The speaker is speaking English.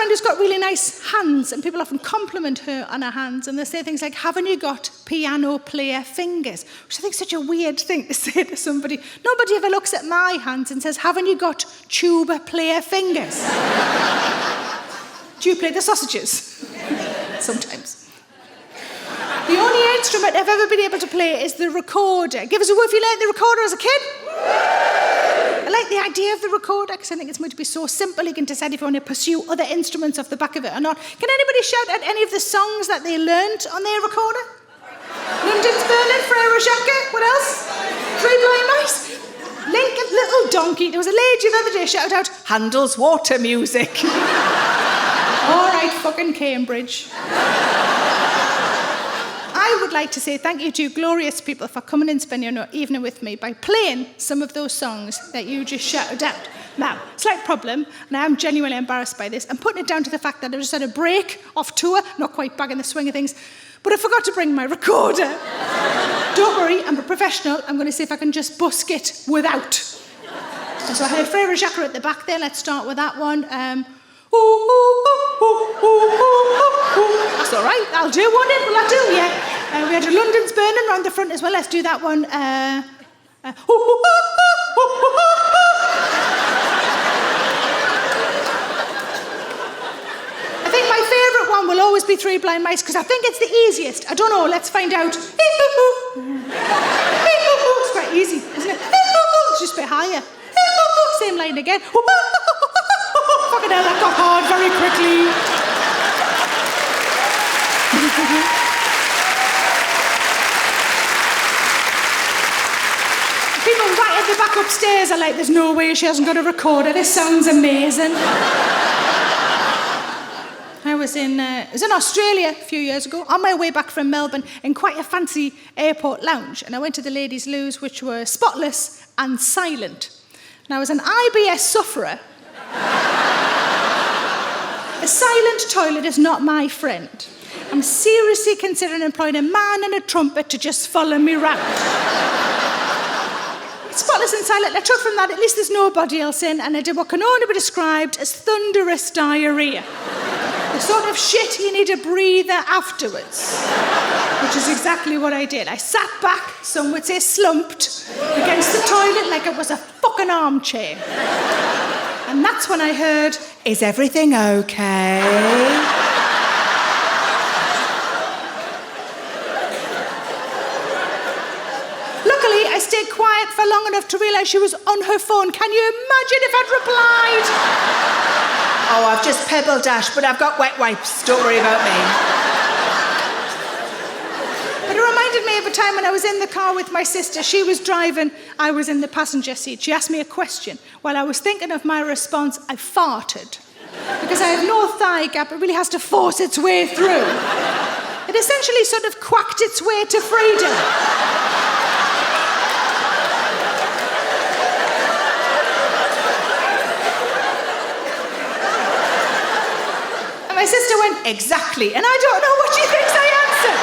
friend who's got really nice hands, and people often compliment her on her hands, and they say things like, haven't you got piano player fingers? Which I think is such a weird thing to say to somebody. Nobody ever looks at my hands and says, haven't you got tuba player fingers? Do you play the sausages? Sometimes. The only instrument I've ever been able to play is the recorder. Give us a word if you learned the recorder as a kid. I like the idea of the recorder because I think it's going to be so simple you can decide if you want to pursue other instruments off the back of it or not. Can anybody shout out any of the songs that they learnt on their recorder? London's Burning, Frere Jacques, what else? Three Blind Mice, Lincoln, Little Donkey. There was a lady the other day shouted out, Handel's Water Music. All right, fucking Cambridge. I would like to say thank you to you glorious people for coming and spending your evening with me by playing some of those songs that you just shouted out. Now, slight problem, and I am genuinely embarrassed by this. I'm putting it down to the fact that I just had a break off tour, not quite back in the swing of things, but I forgot to bring my recorder. Don't worry, I'm a professional. I'm going to see if I can just busk it without. And so I heard Frere Jacques at the back there. Let's start with that one. That's all right, I'll do one. Will that do? Yeah. We had a London's Burning round the front as well. Let's do that one. I think my favourite one will always be Three Blind Mice because I think it's the easiest. I don't know, let's find out. It's quite easy, isn't it? It's just a bit higher. Same line again. Fucking hell, that got hard very quickly. People right at the back upstairs are like, there's no way she hasn't got a recorder. This sounds amazing. I was in Australia a few years ago, on my way back from Melbourne, in quite a fancy airport lounge. And I went to the ladies' loos, which were spotless and silent. And I was an IBS sufferer. A silent toilet is not my friend. I'm seriously considering employing a man and a trumpet to just follow me round. Spotless and silent, I took from that, at least there's nobody else in, and I did what can only be described as thunderous diarrhoea. The sort of shit you need a breather afterwards, which is exactly what I did. I sat back, some would say slumped, against the toilet like it was a fucking armchair. And that's when I heard, is everything okay? Luckily, I stayed quiet for long enough to realise she was on her phone. Can you imagine if I'd replied? Oh, I've just pebble dashed, but I've got wet wipes. Don't worry about me. But it reminded me of a time when I was in the car with my sister. She was driving, I was in the passenger seat. She asked me a question. While I was thinking of my response, I farted. Because I have no thigh gap, it really has to force its way through. It essentially sort of quacked its way to freedom. And my sister went, exactly. And I don't know what she thinks I answered.